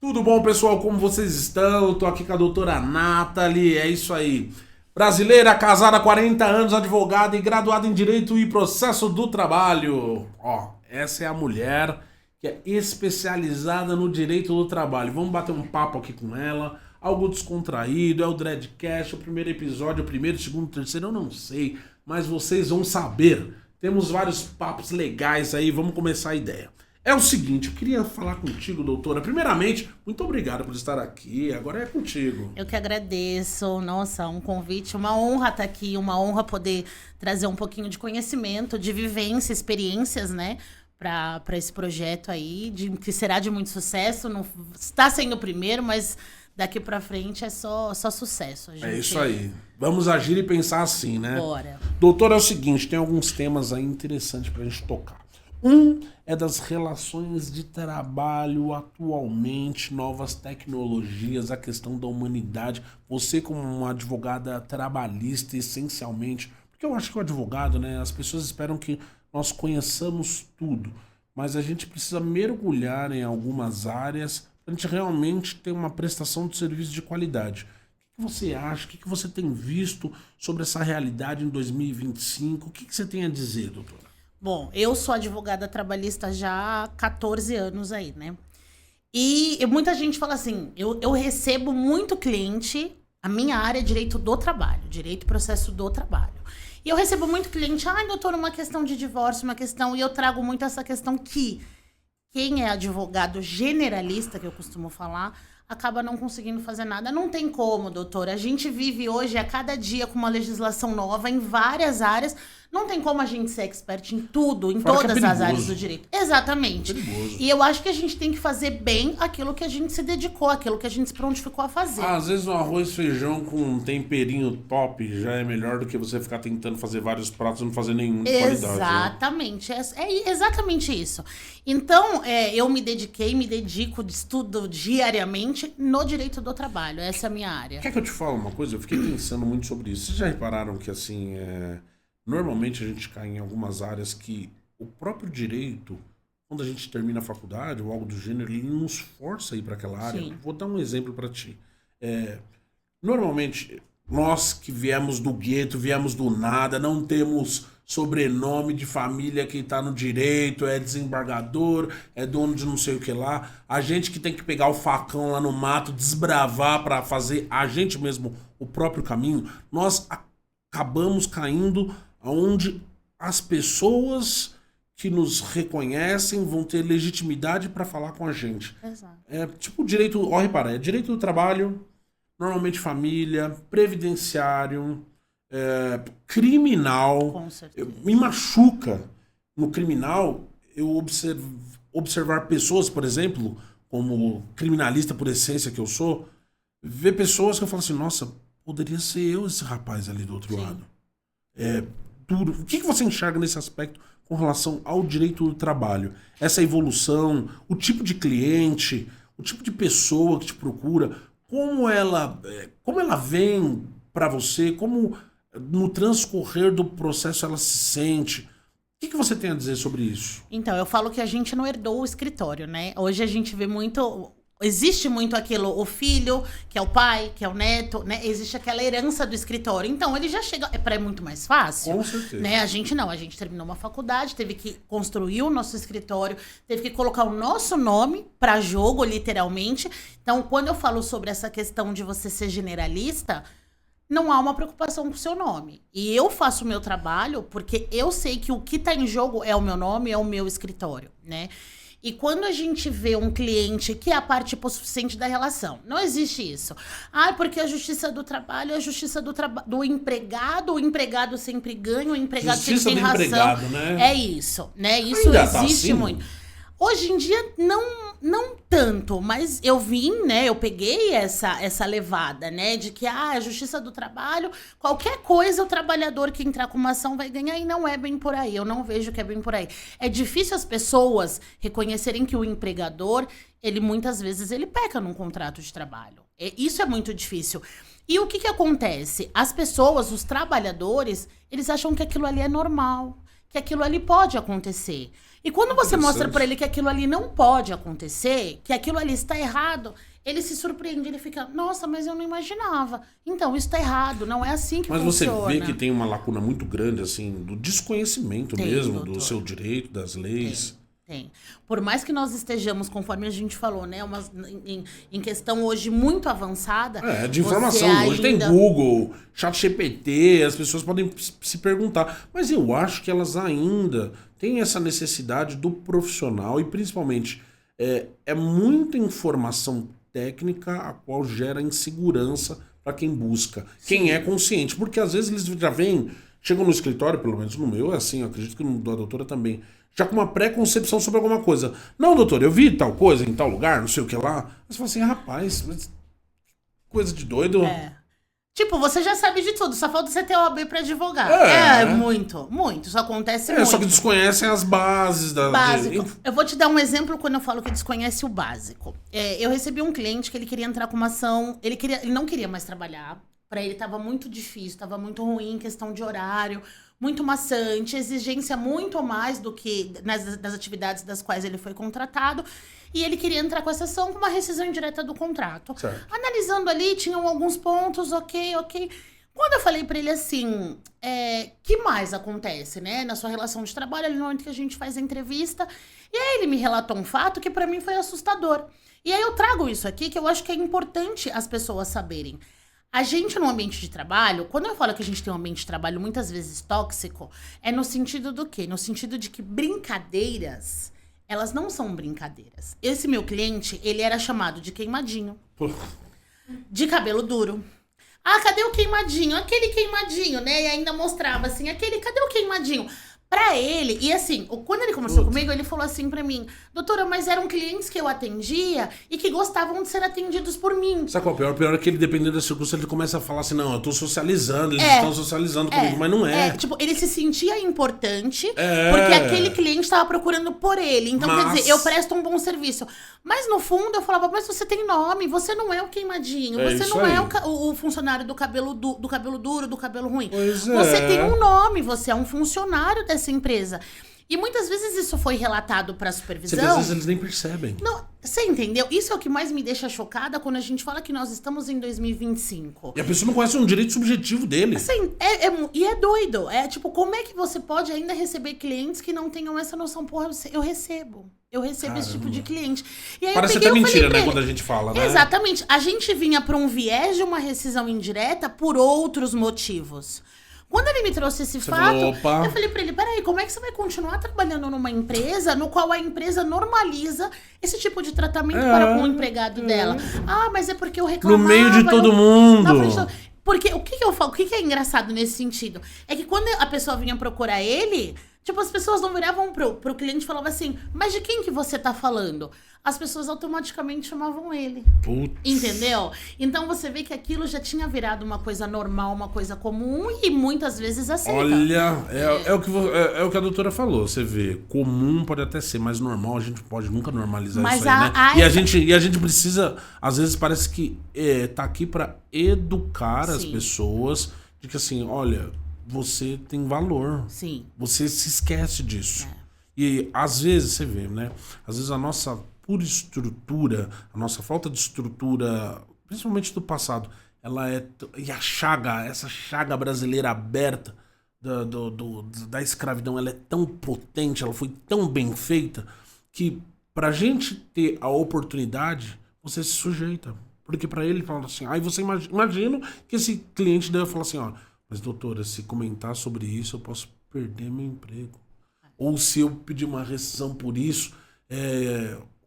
Tudo bom, pessoal? Como vocês estão? Tô aqui com a doutora Nathalie, é isso aí. Brasileira, casada há 40 anos, advogada e graduada em Direito e Processo do Trabalho. Ó, essa é a mulher que é especializada no direito do trabalho. Vamos bater um papo aqui com ela, algo descontraído, é o Dreadcast, o primeiro episódio, o primeiro, o segundo, o terceiro, eu não sei, mas vocês vão saber. Temos vários papos legais aí, vamos começar a ideia. É o seguinte, eu queria falar contigo, doutora. Primeiramente, muito obrigado por estar aqui. Agora é contigo. Eu que agradeço. Nossa, um convite, uma honra estar aqui, uma honra poder trazer um pouquinho de conhecimento, de vivência, experiências, né? Para esse projeto aí, que será de muito sucesso. Não está sendo o primeiro, mas daqui para frente é só sucesso. É isso aí. Vamos agir e pensar assim, né? Bora. Doutora, é o seguinte, tem alguns temas aí interessantes pra gente tocar. Um é das relações de trabalho atualmente, novas tecnologias, a questão da humanidade. Você como uma advogada trabalhista, essencialmente, porque eu acho que o advogado, né, as pessoas esperam que nós conheçamos tudo, mas a gente precisa mergulhar em algumas áreas para a gente realmente ter uma prestação de serviço de qualidade. O que você acha? O que você tem visto sobre essa realidade em 2025? O que você tem a dizer, doutora? Bom, eu sou advogada trabalhista já há 14 anos aí, né? E muita gente fala assim, eu recebo muito cliente, a minha área é direito do trabalho, direito e processo do trabalho. E eu recebo muito cliente, doutor, uma questão de divórcio, uma questão, e eu trago muito essa questão que quem é advogado generalista, que eu costumo falar, acaba não conseguindo fazer nada. Não tem como, doutor. A gente vive hoje, a cada dia, com uma legislação nova em várias áreas. Não tem como a gente ser expert em tudo, em todas as áreas do direito. Exatamente. E eu acho que a gente tem que fazer bem aquilo que a gente se dedicou, aquilo que a gente se prontificou a fazer. Às vezes um arroz e feijão com um temperinho top já é melhor do que você ficar tentando fazer vários pratos e não fazer nenhum de qualidade. Exatamente. É exatamente isso. Então, eu me dedico, estudo diariamente no direito do trabalho. Essa é a minha área. Quer que eu te fale uma coisa? Eu fiquei pensando muito sobre isso. Vocês já repararam que, assim, normalmente a gente cai em algumas áreas que o próprio direito, quando a gente termina a faculdade ou algo do gênero, ele nos força a ir para aquela área. Sim. Vou dar um exemplo para ti. Normalmente, nós que viemos do gueto, viemos do nada, não temos sobrenome de família que está no direito, é desembargador, é dono de não sei o que lá. A gente que tem que pegar o facão lá no mato, desbravar para fazer a gente mesmo o próprio caminho, nós acabamos caindo onde as pessoas que nos reconhecem vão ter legitimidade para falar com a gente. Exato. É tipo direito, ó, repara, é direito do trabalho, normalmente família, previdenciário, criminal. Com certeza. Me machuca no criminal eu observar pessoas, por exemplo, como criminalista por essência que eu sou, ver pessoas que eu falo assim, nossa, poderia ser eu esse rapaz ali do outro lado. Duro. O que você enxerga nesse aspecto com relação ao direito do trabalho? Essa evolução, o tipo de cliente, o tipo de pessoa que te procura, como ela vem para você, como no transcorrer do processo ela se sente. O que você tem a dizer sobre isso? Então, eu falo que a gente não herdou o escritório, né? Hoje a gente vê muito... Existe muito aquilo, o filho, que é o pai, que é o neto, né? Existe aquela herança do escritório. Então, ele já chega... É muito mais fácil. Com certeza. Né? A gente não. A gente terminou uma faculdade, teve que construir o nosso escritório, teve que colocar o nosso nome para jogo, literalmente. Então, quando eu falo sobre essa questão de você ser generalista, não há uma preocupação com o seu nome. E eu faço o meu trabalho porque eu sei que o que está em jogo é o meu nome, é o meu escritório, né? E quando a gente vê um cliente que é a parte hipossuficiente da relação, não existe isso. Porque a justiça do trabalho é a justiça do empregado, o empregado sempre ganha, o empregado Justiça sempre tem do razão. empregado, né? É isso, né? Isso Ainda existe tá assim? muito. Hoje em dia, não tanto, mas eu vim, né? Eu peguei essa levada, né? De que a justiça do trabalho, qualquer coisa o trabalhador que entrar com uma ação vai ganhar, e não é bem por aí. Eu não vejo que é bem por aí. É difícil as pessoas reconhecerem que o empregador, ele muitas vezes ele peca num contrato de trabalho. Isso é muito difícil. E o que acontece? As pessoas, os trabalhadores, eles acham que aquilo ali é normal. que aquilo ali pode acontecer. E quando você mostra pra ele que aquilo ali não pode acontecer, que aquilo ali está errado, ele se surpreende, ele fica, nossa, mas eu não imaginava. Então, isso tá errado, não é assim que Mas funciona. você vê que tem uma lacuna muito grande, assim, do desconhecimento mesmo, doutor. do seu direito, das leis. Tem. Por mais que nós estejamos, conforme a gente falou, né, em questão hoje muito avançada. De informação. Hoje tem Google, ChatGPT, as pessoas podem se perguntar. Mas eu acho que elas ainda têm essa necessidade do profissional e principalmente é muita informação técnica a qual gera insegurança para quem busca, quem é consciente. Porque às vezes eles já vêm, chegam no escritório, pelo menos no meu é assim, eu acredito que no da doutora também, já com uma pré-concepção sobre alguma coisa. Não, doutor, eu vi tal coisa em tal lugar, não sei o que lá. Mas você fala assim, rapaz, coisa de doido. Tipo, você já sabe de tudo, só falta você ter OAB pra advogar. Muito. Isso acontece muito. Só que desconhecem as bases da... Básico. Eu vou te dar um exemplo quando eu falo que desconhece o básico. Eu recebi um cliente que ele queria entrar com uma ação, ele não queria mais trabalhar. Pra ele tava muito difícil, tava muito ruim, questão de horário, muito maçante, exigência muito a mais do que nas atividades das quais ele foi contratado. E ele queria entrar com essa ação com uma rescisão indireta do contrato. Certo. Analisando ali, tinham alguns pontos, ok. Quando eu falei pra ele assim, que mais acontece, né, na sua relação de trabalho, ali no momento que a gente faz a entrevista, e aí ele me relatou um fato que pra mim foi assustador. E aí eu trago isso aqui, que eu acho que é importante as pessoas saberem. A gente, no ambiente de trabalho, quando eu falo que a gente tem um ambiente de trabalho muitas vezes tóxico, é no sentido do quê? No sentido de que brincadeiras, elas não são brincadeiras. Esse meu cliente, ele era chamado de queimadinho, de cabelo duro. Ah, cadê o queimadinho? Aquele queimadinho, né? E ainda mostrava assim, cadê o queimadinho? Pra ele, e assim, quando ele conversou comigo, ele falou assim pra mim, doutora, mas eram clientes que eu atendia e que gostavam de ser atendidos por mim. Sabe qual é o pior? O pior é que ele, dependendo da circunstância, ele começa a falar assim, não, eu tô socializando, eles estão socializando comigo, mas não é. Tipo, ele se sentia importante porque aquele cliente tava procurando por ele. Então, quer dizer, eu presto um bom serviço. Mas no fundo, eu falava, mas você tem nome, você não é o queimadinho, você não é o funcionário do cabelo duro, do cabelo ruim. Você tem um nome, você é um funcionário dessa empresa. E muitas vezes isso foi relatado pra supervisão. Às vezes eles nem percebem. Não, você entendeu? Isso é o que mais me deixa chocada quando a gente fala que nós estamos em 2025. E a pessoa não conhece um direito subjetivo dele. Assim, e é doido. É tipo, como é que você pode ainda receber clientes que não tenham essa noção? Porra, eu recebo. Esse tipo de cliente. E aí parece até mentira, né, quando a gente fala, né? Exatamente. A gente vinha pra um viés de uma rescisão indireta por outros motivos. Quando ele me trouxe esse fato, eu falei pra ele, peraí, como é que você vai continuar trabalhando numa empresa no qual a empresa normaliza esse tipo de tratamento para com o empregado dela? Ah, mas é porque eu reclamava... No meio de todo mundo. Porque o que eu falo, o que é engraçado nesse sentido? É que quando a pessoa vinha procurar ele, tipo, as pessoas não viravam pro cliente e falavam assim, mas de quem que você tá falando? As pessoas automaticamente chamavam ele. Putz. Entendeu? Então você vê que aquilo já tinha virado uma coisa normal, uma coisa comum e muitas vezes aceita. Olha, é o que a doutora falou. Você vê, comum pode até ser, mas normal a gente pode nunca normalizar isso aí, né? E a gente precisa, às vezes parece que tá aqui pra educar as pessoas de que assim, olha, você tem valor. Sim. Você se esquece disso. E às vezes você vê, né? Às vezes a nossa pura estrutura, a nossa falta de estrutura, principalmente do passado, ela e essa chaga brasileira aberta da escravidão, ela é tão potente, ela foi tão bem feita, que pra gente ter a oportunidade, você se sujeita. Porque pra ele, falando assim, aí você imagina que esse cliente deve falar assim, ó, mas doutora, se comentar sobre isso, eu posso perder meu emprego. Ou se eu pedir uma rescisão por isso,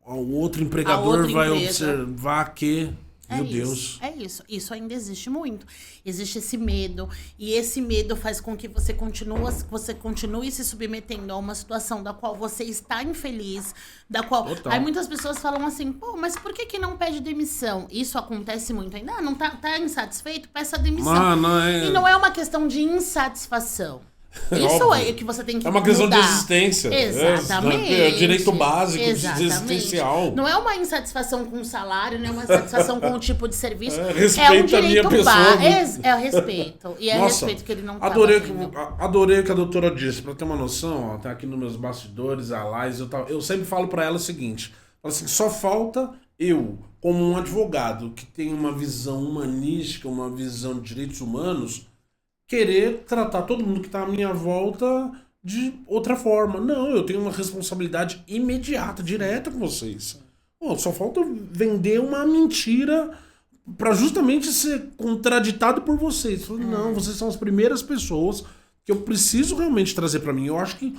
o outro empregador vai observar que... Meu Deus. É isso. Isso ainda existe muito. Existe esse medo. E esse medo faz com que você continue se submetendo a uma situação da qual você está infeliz. Da qual... Aí muitas pessoas falam assim, pô, mas por que não pede demissão? Isso acontece muito ainda. Não tá insatisfeito? Peça demissão. E não é uma questão de insatisfação. Isso Óbvio. é que você tem que É uma questão mudar. de existência. Exatamente. É direito básico, Exatamente. existencial. Não é uma insatisfação com o salário, não é uma insatisfação com o tipo de serviço. Respeita é um direito a minha pessoa. É o respeito. E é Nossa, respeito que ele não tá adorei fazendo. adorei o que a doutora disse. Pra ter uma noção, ó, tá aqui nos meus bastidores, a Lais, eu sempre falo pra ela o seguinte, assim, só falta eu, como um advogado que tem uma visão humanística, uma visão de direitos humanos, querer tratar todo mundo que tá à minha volta de outra forma. Não, eu tenho uma responsabilidade imediata, direta com vocês. Pô, só falta eu vender uma mentira pra justamente ser contraditado por vocês. Não, vocês são as primeiras pessoas que eu preciso realmente trazer pra mim. Eu acho que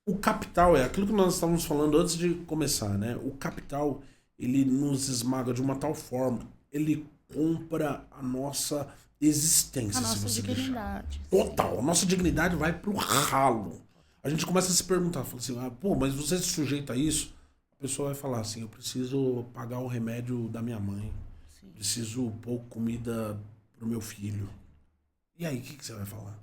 o capital é aquilo que nós estávamos falando antes de começar, né? O capital, ele nos esmaga de uma tal forma, ele compra a nossa existência, A nossa se você dignidade. deixar. Total, a nossa dignidade vai pro ralo. A gente começa a se perguntar, fala assim, pô, mas você se sujeita a isso? A pessoa vai falar assim, eu preciso pagar o remédio da minha mãe, preciso pôr comida pro meu filho. E aí, o que você vai falar?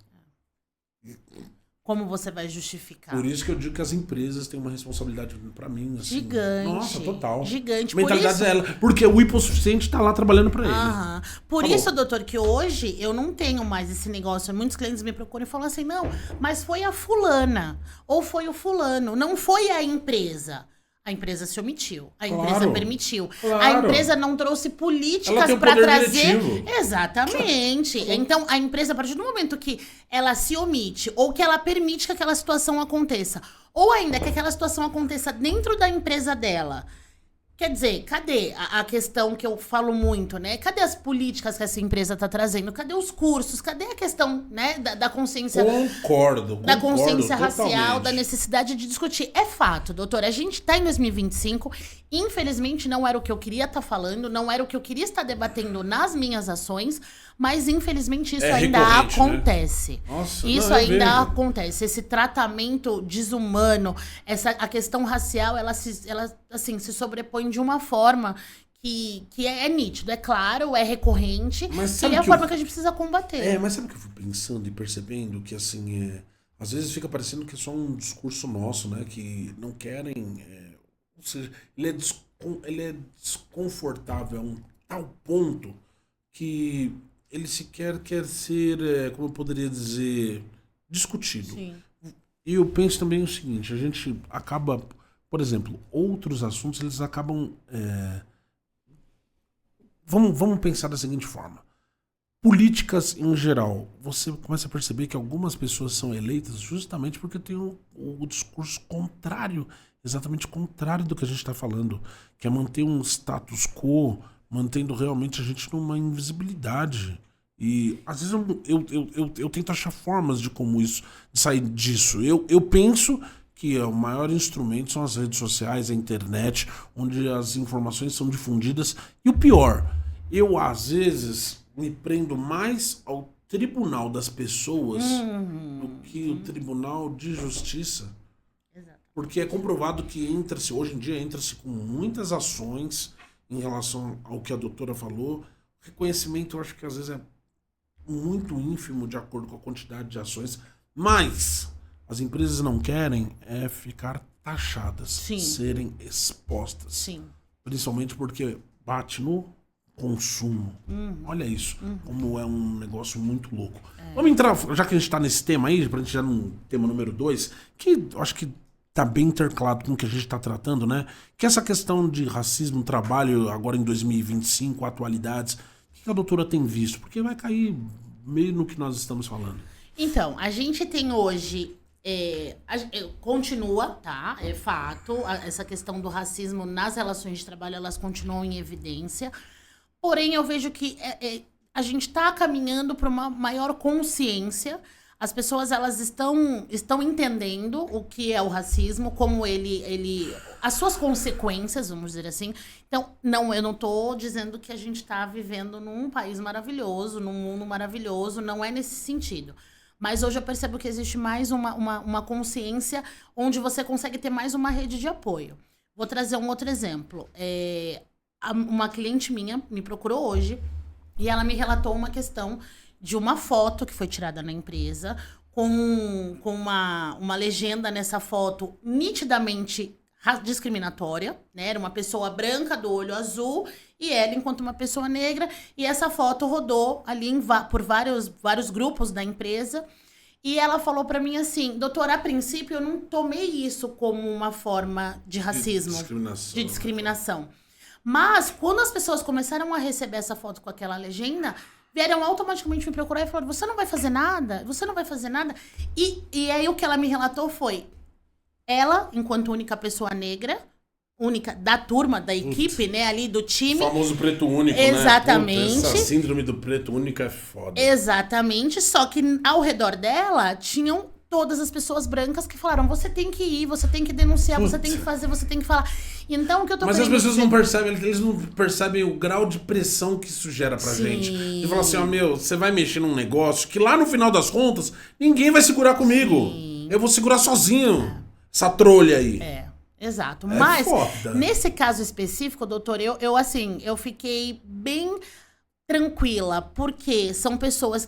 Como você vai justificar? Por isso que eu digo que as empresas têm uma responsabilidade pra mim. Assim. Gigante. Nossa, total. Gigante. Mentalidade dela. Porque o hipossuficiente tá lá trabalhando pra ele. Aham. Por Acabou. isso, doutor, que hoje eu não tenho mais esse negócio. Muitos clientes me procuram e falam assim, não, mas foi a fulana, ou foi o fulano, não foi a empresa. A empresa se omitiu, a empresa Claro. permitiu. Claro. A empresa não trouxe Ela políticas tem o para poder trazer. diretivo. Exatamente. Então, a empresa, a partir do momento que ela se omite, ou que ela permite que aquela situação aconteça, ou ainda que aquela situação aconteça dentro da empresa dela. Quer dizer, cadê a questão que eu falo muito, né? Cadê as políticas que essa empresa está trazendo? Cadê os cursos? Cadê a questão, né, da consciência... Concordo Da consciência racial, totalmente. da necessidade de discutir. É fato, doutora. A gente tá em 2025. Infelizmente, não era o que eu queria estar falando, não era o que eu queria estar debatendo nas minhas ações, mas infelizmente isso É ainda recorrente, né? acontece. Nossa, Isso não, eu ainda vejo. acontece. Esse tratamento desumano, a questão racial, ela assim, se sobrepõe de uma forma que é nítido, é claro, é recorrente, Mas e sabe é a que forma que a gente precisa combater. mas sabe o que eu fui pensando e percebendo? Que assim, às vezes fica parecendo que é só um discurso nosso, né? Que não querem. Ou seja, ele é desconfortável a um tal ponto que ele sequer quer ser, como eu poderia dizer, discutido. Sim. E eu penso também o seguinte, a gente acaba, por exemplo, outros assuntos, eles acabam... Vamos pensar da seguinte forma. Políticas em geral, você começa a perceber que algumas pessoas são eleitas justamente porque tem o discurso contrário, exatamente contrário do que a gente está falando, que é manter um status quo, mantendo realmente a gente numa invisibilidade. E às vezes eu tento achar formas de como isso, de sair disso. Eu penso que o maior instrumento são as redes sociais, a internet, onde as informações são difundidas. E o pior, eu às vezes me prendo mais ao tribunal das pessoas do que o tribunal de justiça. Exato. Porque é comprovado que hoje em dia entra-se com muitas ações em relação ao que a doutora falou. Reconhecimento eu acho que às vezes é muito ínfimo de acordo com a quantidade de ações, mas as empresas não querem ficar taxadas, Sim. serem expostas. Sim. Principalmente porque bate no consumo. Olha isso, como é um negócio muito louco. Vamos entrar, já que a gente tá nesse tema aí, pra gente já no tema número 2, que eu acho que tá bem intercalado com o que a gente tá tratando, né? Que essa questão de racismo no trabalho, agora em 2025, atualidades, o que a doutora tem visto? Porque vai cair meio no que nós estamos falando. Então, a gente tem hoje... continua, tá? É fato. Essa questão do racismo nas relações de trabalho, elas continuam em evidência. Porém, eu vejo que a gente está caminhando para uma maior consciência. As pessoas, elas estão entendendo o que é o racismo, como as suas consequências, vamos dizer assim. Então, eu não estou dizendo que a gente está vivendo num país maravilhoso, num mundo maravilhoso, não é nesse sentido. Mas hoje eu percebo que existe mais uma consciência onde você consegue ter mais uma rede de apoio. Vou trazer um outro exemplo. Uma cliente minha me procurou hoje e ela me relatou uma questão de uma foto que foi tirada na empresa, com uma legenda nessa foto nitidamente discriminatória, né? Era uma pessoa branca do olho azul e ela enquanto uma pessoa negra. E essa foto rodou ali por vários grupos da empresa. E ela falou pra mim assim, doutora, a princípio eu não tomei isso como uma forma de racismo, de discriminação. Mas quando as pessoas começaram a receber essa foto com aquela legenda, vieram automaticamente me procurar e falaram, você não vai fazer nada? Você não vai fazer nada? E aí o que ela me relatou foi, ela, enquanto única pessoa negra, única da turma, da equipe, né, ali do time. O famoso preto único, exatamente, né? Puta, essa síndrome do preto único é foda. Exatamente, só que ao redor dela tinham todas as pessoas brancas que falaram, você tem que ir, você tem que denunciar, você tem que fazer, você tem que falar. Então, o que eu tô Mas as pessoas não percebem, eles não percebem o grau de pressão que isso gera pra gente. E falar assim, ó, você vai mexer num negócio que lá no final das contas, ninguém vai segurar comigo. Sim. Eu vou segurar sozinho. Essa trolha aí. Exato. Mas, nesse caso específico, doutor, eu fiquei bem tranquila, porque são pessoas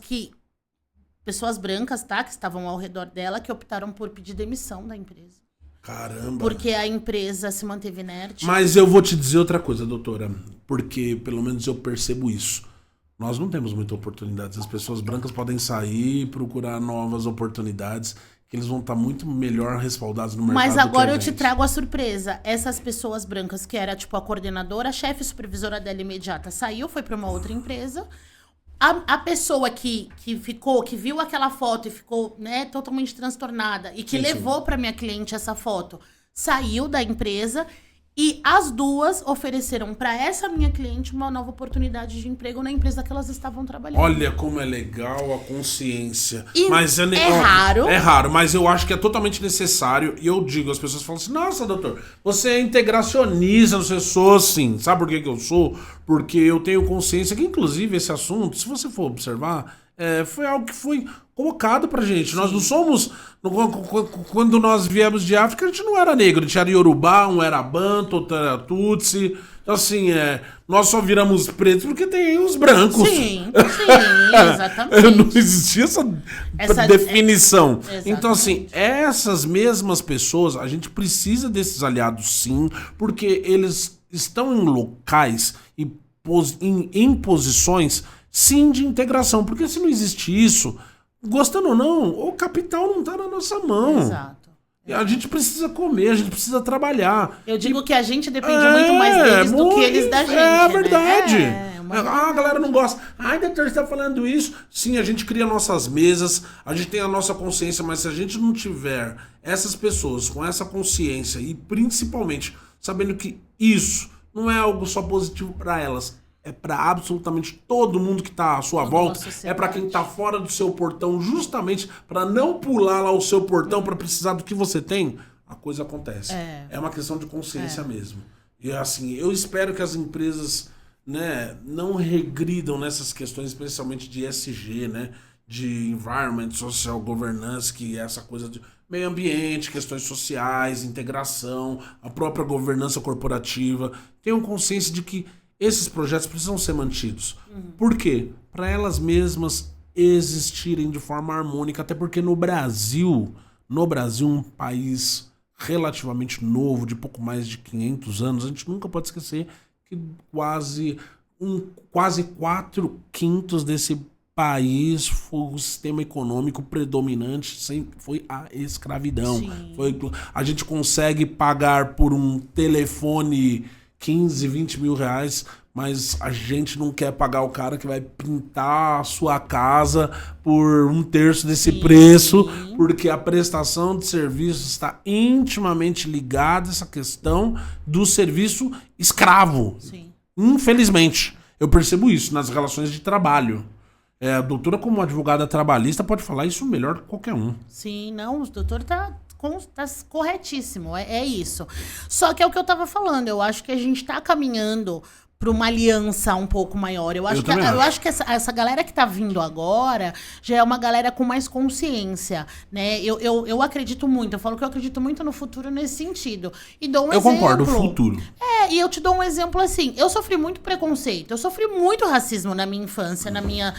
brancas, tá, que estavam ao redor dela, que optaram por pedir demissão da empresa. Caramba. Porque a empresa se manteve inerte. Mas eu vou te dizer outra coisa, doutora, porque pelo menos eu percebo isso. Nós não temos muitas oportunidades. As pessoas brancas podem sair e procurar novas oportunidades, que eles vão estar muito melhor respaldados no mercado. Mas agora eu te trago a surpresa. Essas pessoas brancas, que era tipo a coordenadora, a chefe supervisora dela imediata, saiu, foi para uma outra empresa. A pessoa que viu aquela foto e ficou, né, totalmente transtornada e que levou para minha cliente essa foto, saiu da empresa. E as duas ofereceram para essa minha cliente uma nova oportunidade de emprego na empresa que elas estavam trabalhando. Olha como é legal a consciência. E mas é raro. É raro, mas eu acho que é totalmente necessário. E eu digo, as pessoas falam assim, nossa, doutor, você é integracionista, você sou assim. Sabe por que eu sou? Porque eu tenho consciência que, inclusive, esse assunto, se você for observar, foi algo que foi colocado pra gente. Sim. Nós não somos... Quando nós viemos de África, a gente não era negro. A gente era Yorubá, um era Banto, outro era Tutsi. Então, assim, nós só viramos pretos porque tem os brancos. Sim, exatamente. Não existia essa definição. Então, assim, essas mesmas pessoas, a gente precisa desses aliados, sim, porque eles estão em locais e em posições, sim, de integração. Porque se não existe isso... Gostando ou não, o capital não tá na nossa mão. Exato. A gente precisa comer, a gente precisa trabalhar. Eu digo que a gente depende muito mais deles do que eles da gente. É verdade. A galera não gosta. Ai, doutor, você tá falando isso? Sim, a gente cria nossas mesas, a gente tem a nossa consciência, mas se a gente não tiver essas pessoas com essa consciência e principalmente sabendo que isso não é algo só positivo para elas, é para absolutamente todo mundo que tá à sua volta, é para quem tá fora do seu portão, justamente para não pular lá o seu portão para precisar do que você tem, a coisa acontece. É uma questão de consciência mesmo. E assim, eu espero que as empresas, né, não regridam nessas questões, especialmente de ESG, né, de Environment, Social Governance, que é essa coisa de meio ambiente, questões sociais, integração, a própria governança corporativa, tenham consciência de que esses projetos precisam ser mantidos. Por quê? Para elas mesmas existirem de forma harmônica, até porque no Brasil, um país relativamente novo, de pouco mais de 500 anos, a gente nunca pode esquecer que quase 4/5 desse país foi o sistema econômico predominante, sempre foi a escravidão. A gente consegue pagar por um telefone 15, 20 mil reais, mas a gente não quer pagar o cara que vai pintar a sua casa por 1/3 desse preço, porque a prestação de serviço está intimamente ligada a essa questão do serviço escravo. Sim. Infelizmente, eu percebo isso nas relações de trabalho. A doutora, como advogada trabalhista, pode falar isso melhor que qualquer um. Sim, não, o doutor tá corretíssimo, é isso. Só que é o que eu tava falando, eu acho que a gente tá caminhando para uma aliança um pouco maior. Eu acho que essa galera que tá vindo agora já é uma galera com mais consciência, né? Eu acredito muito, eu falo que eu acredito muito no futuro nesse sentido. E dou um exemplo. Eu concordo, o futuro. E eu te dou um exemplo assim, eu sofri muito preconceito, eu sofri muito racismo na minha infância, na minha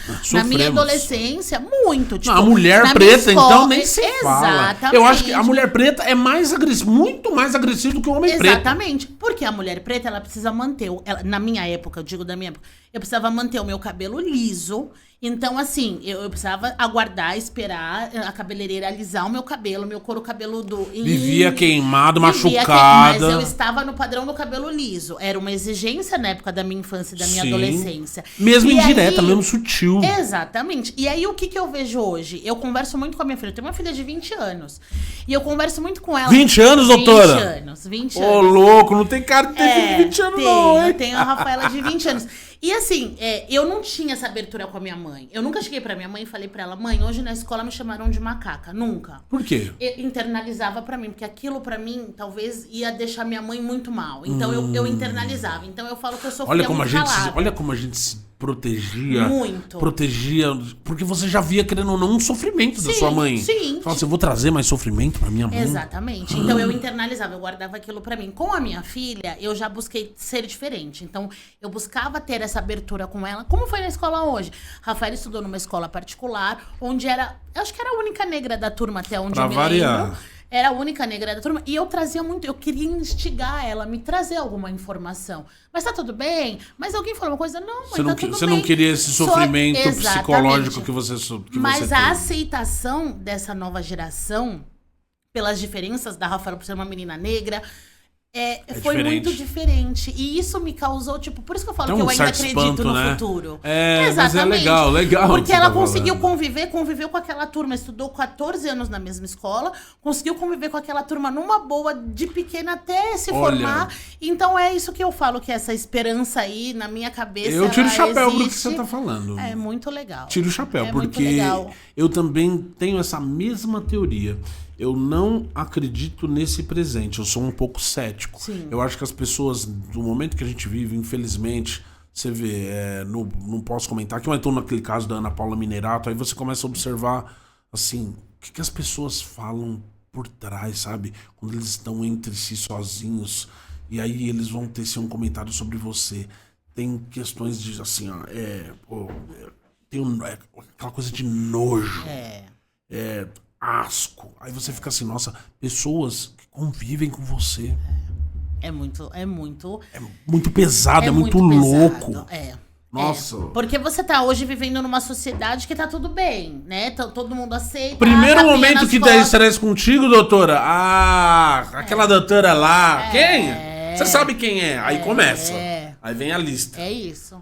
adolescência, muito. Tipo, a mulher preta, então, nem se fala. Exatamente. Eu acho que a mulher preta é muito mais agressiva do que o homem preto. Exatamente, porque a mulher preta, ela precisa manter, na minha época, eu digo da minha época, eu precisava manter o meu cabelo liso. Então, assim, eu precisava aguardar, esperar a cabeleireira alisar o meu cabelo, meu couro cabeludo. Vivia queimado, machucada. Mas eu estava no padrão do cabelo liso. Era uma exigência na época da minha infância e da minha adolescência. Mesmo indireta, mesmo sutil. Exatamente. E aí, o que eu vejo hoje? Eu converso muito com a minha filha. Eu tenho uma filha de 20 anos. E eu converso muito com ela. 20 anos, doutora? 20 anos. Ô, louco, não tem cara de ter 20 anos, não, hein? Eu tenho a Rafaela de 20 anos. E assim, eu não tinha essa abertura com a minha mãe. Eu nunca cheguei pra minha mãe e falei pra ela, mãe, hoje na escola me chamaram de macaca. Nunca. Por quê? Eu internalizava pra mim, porque aquilo pra mim talvez ia deixar minha mãe muito mal. Então eu internalizava. Então eu falo que eu sofria muito calada. Olha como a gente se protegia. Muito. Protegia, porque você já via, querendo ou não, um sofrimento da sua mãe. Sim. Fala assim, eu vou trazer mais sofrimento pra minha mãe. Exatamente. Então eu internalizava, eu guardava aquilo pra mim. Com a minha filha, eu já busquei ser diferente. Então eu buscava ter essa abertura com ela. Como foi na escola hoje? Rafaela estudou numa escola particular, onde era, eu acho que era a única negra da turma até onde eu me lembro. Era a única negra da turma. E eu trazia muito, eu queria instigar ela, me trazer alguma informação. Mas tá tudo bem? Mas alguém falou uma coisa? Não, mãe, tá tudo bem. Você não queria esse sofrimento psicológico que você Mas você a teve. aceitação dessa nova geração, pelas diferenças da Rafaela por ser uma menina negra, foi diferente. Muito diferente. E isso me causou, tipo, por isso que eu falo Tem que eu um ainda certo acredito espanto, no né? futuro. Mas é legal. Porque ela conseguiu conviver. conviveu com aquela turma, estudou 14 anos na mesma escola, conseguiu conviver com aquela turma numa boa, de pequena até se formar. Então é isso que eu falo, que essa esperança aí, na minha cabeça, Eu tiro o chapéu existe. pro que você tá falando. É muito legal. Tiro o chapéu, muito porque legal. eu também tenho essa mesma teoria. Eu não acredito nesse presente, eu sou um pouco cético. Sim. Eu acho que as pessoas, no momento que a gente vive, infelizmente, você vê, não posso comentar aqui, mas estou naquele caso da Ana Paula Minerato, aí você começa a observar, assim, o que as pessoas falam por trás, sabe? Quando eles estão entre si sozinhos, e aí eles vão ter um comentário sobre você. Tem questões de, assim, tem aquela coisa de nojo. Asco. Aí você fica assim, nossa, pessoas que convivem com você. É muito pesado, é muito louco. Nossa. Porque você tá hoje vivendo numa sociedade que tá tudo bem, né? Todo mundo aceita. Primeiro momento que dá estresse contigo, doutora. Aquela doutora lá. Quem? Você sabe quem é. Aí começa. Aí vem a lista. É isso.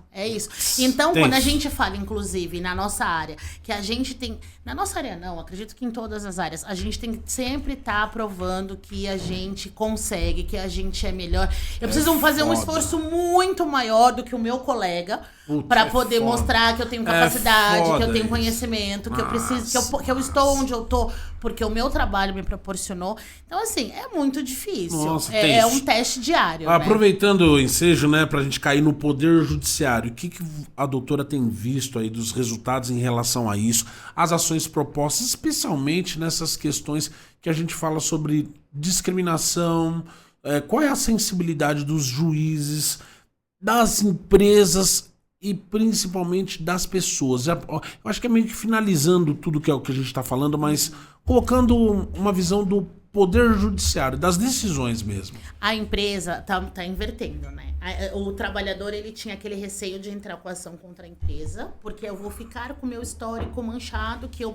Então, quando a gente fala, inclusive, na nossa área, que a gente tem... Na nossa área não, acredito que em todas as áreas, a gente tem que sempre estar provando que a gente consegue, que a gente é melhor. Eu preciso fazer um esforço muito maior do que o meu colega para poder mostrar que eu tenho capacidade, que eu tenho conhecimento, que eu preciso, que eu estou onde eu tô, porque o meu trabalho me proporcionou. Então, assim, é muito difícil. Nossa, é um teste diário. Né? Aproveitando o ensejo, né, pra gente cair no poder judiciário, o que a doutora tem visto aí dos resultados em relação a isso? As ações propostas, especialmente nessas questões que a gente fala sobre discriminação, qual é a sensibilidade dos juízes, das empresas e principalmente das pessoas. Eu acho que é meio que finalizando tudo que é o que a gente está falando, mas colocando uma visão do poder judiciário, das decisões mesmo. A empresa tá invertendo, né? O trabalhador, ele tinha aquele receio de entrar com ação contra a empresa, porque eu vou ficar com o meu histórico manchado que eu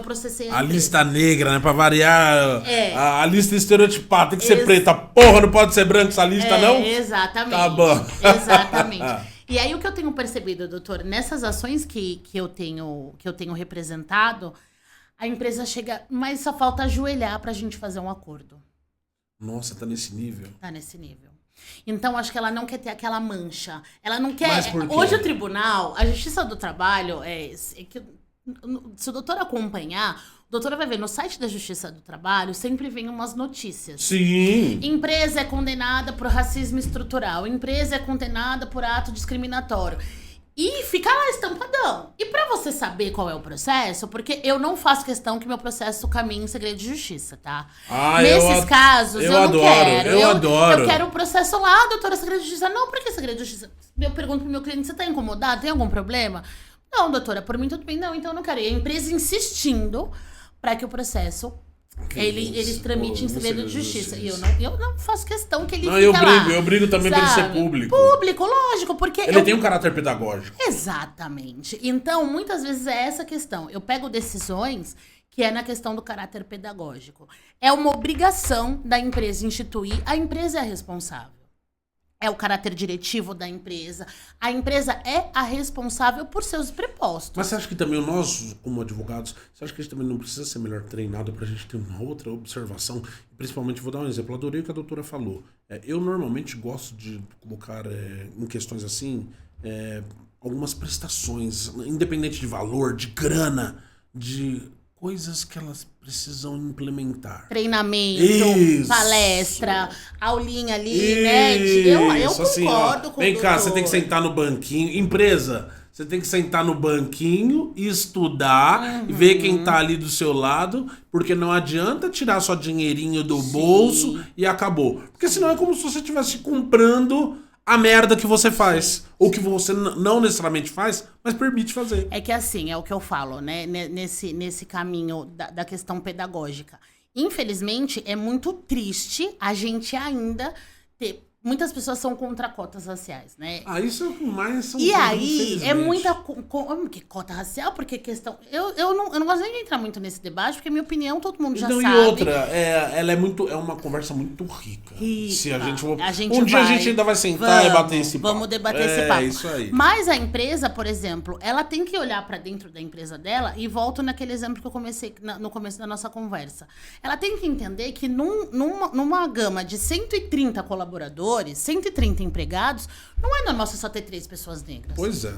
processei a empresa. Lista negra, né? Pra variar. A lista estereotipada, tem que ser preta. Porra, não pode ser branca essa lista, não? Exatamente. Tá bom. Exatamente. E aí, o que eu tenho percebido, doutor, nessas ações que eu tenho representado, a empresa chega, mas só falta ajoelhar pra gente fazer um acordo. Nossa, tá nesse nível. Tá nesse nível. Então, acho que ela não quer ter aquela mancha. Ela não quer... Mas por quê? Hoje o tribunal, a Justiça do Trabalho, se o doutor acompanhar, Doutora vai ver, no site da Justiça do Trabalho sempre vem umas notícias. Sim. Empresa é condenada por racismo estrutural. Empresa é condenada por ato discriminatório. E fica lá estampadão. E pra você saber qual é o processo, porque eu não faço questão que meu processo caminhe em segredo de justiça, tá? Nesses casos, eu não quero. Eu adoro. Eu quero o processo lá, doutora, segredo de justiça. Não, por que segredo de justiça? Eu pergunto pro meu cliente, você tá incomodado? Tem algum problema? Não, doutora, por mim tudo bem. Não, então eu não quero. E a empresa insistindo pra que o processo... Ele tramite em segredo de justiça. E eu não faço questão que ele fique lá. Eu brigo também pra ele ser público. Público, lógico, porque... Ele tem um caráter pedagógico. Exatamente. Então, muitas vezes é essa questão. Eu pego decisões que é na questão do caráter pedagógico. É uma obrigação da empresa instituir. A empresa é a responsável. É o caráter diretivo da empresa. A empresa é a responsável por seus prepostos. Mas você acha que também nós, como advogados, você acha que a gente também não precisa ser melhor treinado pra gente ter uma outra observação? Principalmente, vou dar um exemplo, eu adorei o que a doutora falou. Eu normalmente gosto de colocar em questões assim, algumas prestações, independente de valor, de grana, de coisas que elas precisam implementar. Treinamento, Isso. Palestra, aulinha ali, né? Eu concordo assim, com o vem cá, doutor. você tem que sentar no banquinho. Empresa, você tem que sentar no banquinho, estudar, ver quem tá ali do seu lado, porque não adianta tirar só dinheirinho do bolso e acabou. Porque senão é como se você estivesse comprando a merda que você faz. Ou que você não necessariamente faz, mas permite fazer. É que assim, é o que eu falo, né? Nesse caminho da questão pedagógica. Infelizmente, é muito triste a gente ainda ter... Muitas pessoas são contra cotas raciais, né? Isso é o que mais são. E aí, é muita... Que cota racial? Porque questão... Eu não gosto nem de entrar muito nesse debate, porque minha opinião todo mundo já sabe. E outra, ela é uma conversa muito rica. Se a gente dia a gente ainda vai sentar e bater esse papo. Vamos debater esse papo. É isso aí. Mas a empresa, por exemplo, ela tem que olhar pra dentro da empresa dela, e volto naquele exemplo que eu comecei no começo da nossa conversa. Ela tem que entender que numa gama de 130 colaboradores, 130 empregados, não é normal você só ter 3 pessoas negras. Pois é.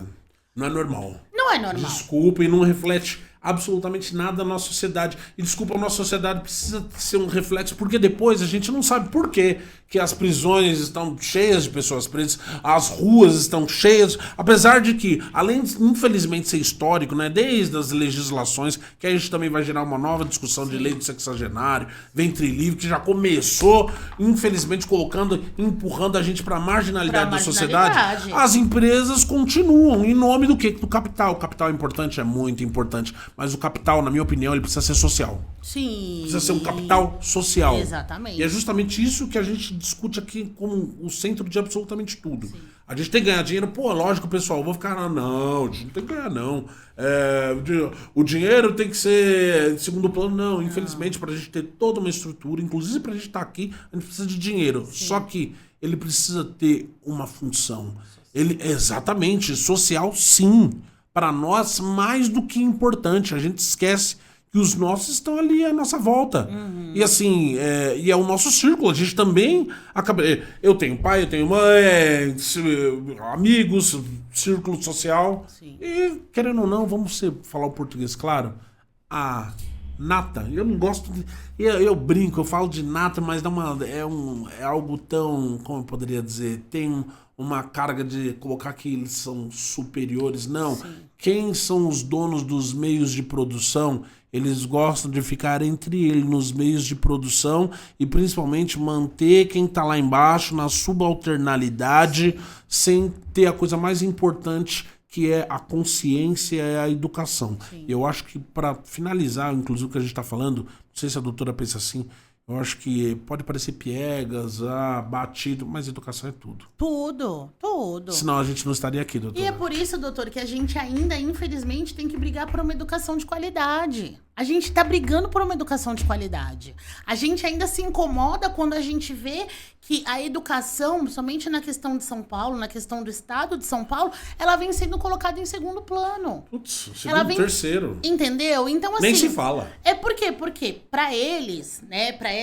Não é normal. Não é normal. Desculpa, e não reflete absolutamente nada na nossa sociedade. E desculpa, a nossa sociedade precisa ser um reflexo, porque depois a gente não sabe por quê que as prisões estão cheias de pessoas presas, as ruas estão cheias, apesar de que, além de, infelizmente, ser histórico, né, desde as legislações, que a gente também vai gerar uma nova discussão de lei do sexagenário, ventre livre, que já começou, infelizmente, empurrando a gente para a marginalidade da sociedade. As empresas continuam em nome do quê? Do capital. O capital é importante? É muito importante. Mas o capital, na minha opinião, ele precisa ser social. Sim. Precisa ser um capital social. Exatamente. E é justamente isso que a gente discute aqui como o centro de absolutamente tudo. Sim. A gente tem que ganhar dinheiro, lógico, pessoal, eu vou ficar, não, a gente não tem que ganhar, não. O dinheiro tem que ser de segundo plano, não. Infelizmente, pra gente ter toda uma estrutura, inclusive pra gente estar aqui, a gente precisa de dinheiro. Sim. Só que ele precisa ter uma função. Exatamente, social, sim. Para nós, mais do que importante. A gente esquece que os nossos estão ali à nossa volta. E assim, e é o nosso círculo. A gente também acaba... Eu tenho pai, eu tenho mãe, amigos, círculo social. Sim. E, querendo ou não, falar o português, claro. A nata, eu não gosto de... Eu brinco, eu falo de nata, mas é algo tão... Como eu poderia dizer? Tem uma carga de colocar que eles são superiores. Não. Sim. Quem são os donos dos meios de produção? Eles gostam de ficar entre eles nos meios de produção e principalmente manter quem está lá embaixo na subalternalidade, sem ter a coisa mais importante, que é a consciência e a educação. Sim. Eu acho que, para finalizar, inclusive o que a gente está falando, não sei se a doutora pensa assim, eu acho que pode parecer piegas, batido, mas educação é tudo. Tudo. Senão a gente não estaria aqui, doutor. E é por isso, doutor, que a gente ainda, infelizmente, tem que brigar por uma educação de qualidade. A gente tá brigando por uma educação de qualidade. A gente ainda se incomoda quando a gente vê que a educação, somente na questão de São Paulo, na questão do estado de São Paulo, ela vem sendo colocada em segundo plano. Putz, terceiro. Entendeu? Então, assim... Nem se fala. É por quê? Porque pra eles, né, pra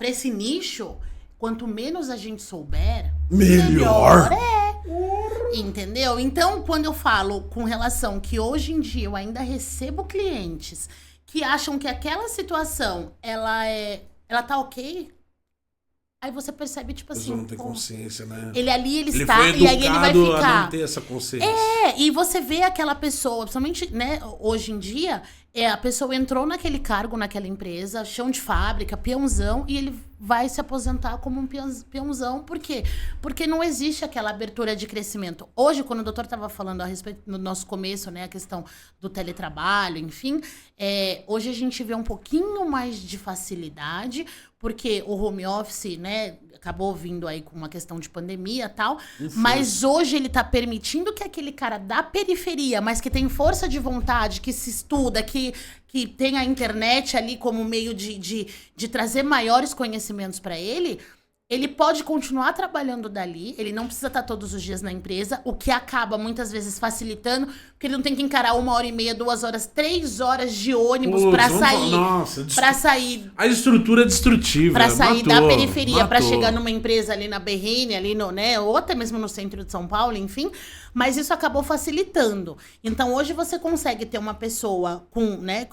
esse nicho, quanto menos a gente souber... Melhor é. Entendeu? Então, quando eu falo com relação que hoje em dia eu ainda recebo clientes... que acham que aquela situação, ela tá ok. Aí você percebe, tipo assim... Ele não tem consciência, né? Ele ali, ele Ele está, foi e aí ele vai educado ficar... a não ter essa consciência. E você vê aquela pessoa, principalmente, né, hoje em dia, a pessoa entrou naquele cargo, naquela empresa, chão de fábrica, peãozão, e ele vai se aposentar como um peãozão. Por quê? Porque não existe aquela abertura de crescimento. Hoje, quando o doutor estava falando a respeito do nosso começo, né, a questão do teletrabalho, enfim, hoje a gente vê um pouquinho mais de facilidade, porque o home office, né, acabou vindo aí com uma questão de pandemia e tal, mas hoje ele tá permitindo que aquele cara da periferia, mas que tem força de vontade, que se estuda, que tem a internet ali como meio de trazer maiores conhecimentos para ele pode continuar trabalhando dali, ele não precisa estar todos os dias na empresa, o que acaba muitas vezes facilitando, porque ele não tem que encarar 1h30, 2 horas, 3 horas de ônibus para sair. Para sair. A estrutura é destrutível. Para sair da periferia, para chegar numa empresa ali na Berrine, ali no, né, ou até mesmo no centro de São Paulo, enfim. Mas isso acabou facilitando. Então, hoje você consegue ter uma pessoa com, né,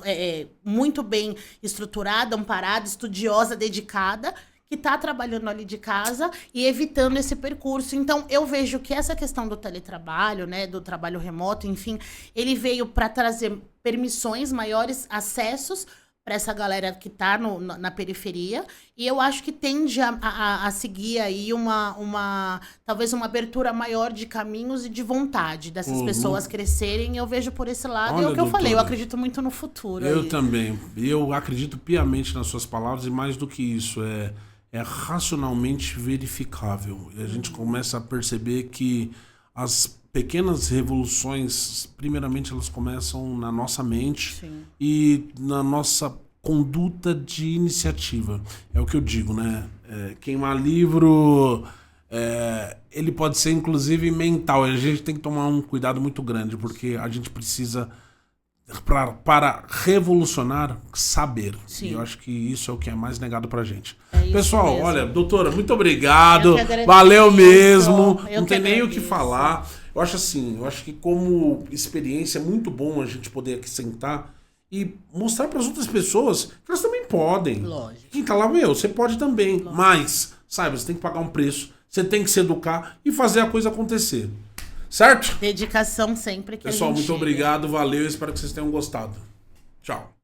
muito bem estruturada, amparada, estudiosa, dedicada, que está trabalhando ali de casa e evitando esse percurso. Então, eu vejo que essa questão do teletrabalho, né, do trabalho remoto, enfim, ele veio para trazer permissões, maiores acessos para essa galera que está na periferia, e eu acho que tende a seguir aí talvez uma abertura maior de caminhos e de vontade dessas pessoas crescerem. Eu vejo por esse lado. Olha, é o que eu falei, eu doutora, acredito muito no futuro. Eu aí. também. Eu acredito piamente nas suas palavras, e mais do que isso, é racionalmente verificável. E a gente começa a perceber que as pequenas revoluções, primeiramente, elas começam na nossa mente. Sim. E na nossa conduta de iniciativa. É o que eu digo, né? Queimar livro, ele pode ser, inclusive, mental. A gente tem que tomar um cuidado muito grande, porque a gente precisa... Para revolucionar, saber. Sim. E eu acho que isso é o que é mais negado pra gente. Pessoal, mesmo. Olha, doutora, muito obrigado. Valeu mesmo. Não tem nem o que falar. Eu acho assim, que como experiência é muito bom a gente poder aqui sentar e mostrar para as outras pessoas que elas também podem. Lógico. Quem tá lá, você pode também. Lógico. Mas, saiba, você tem que pagar um preço, você tem que se educar e fazer a coisa acontecer. Certo? Dedicação sempre que Pessoal, a gente muito obrigado, valeu, espero que vocês tenham gostado. Tchau.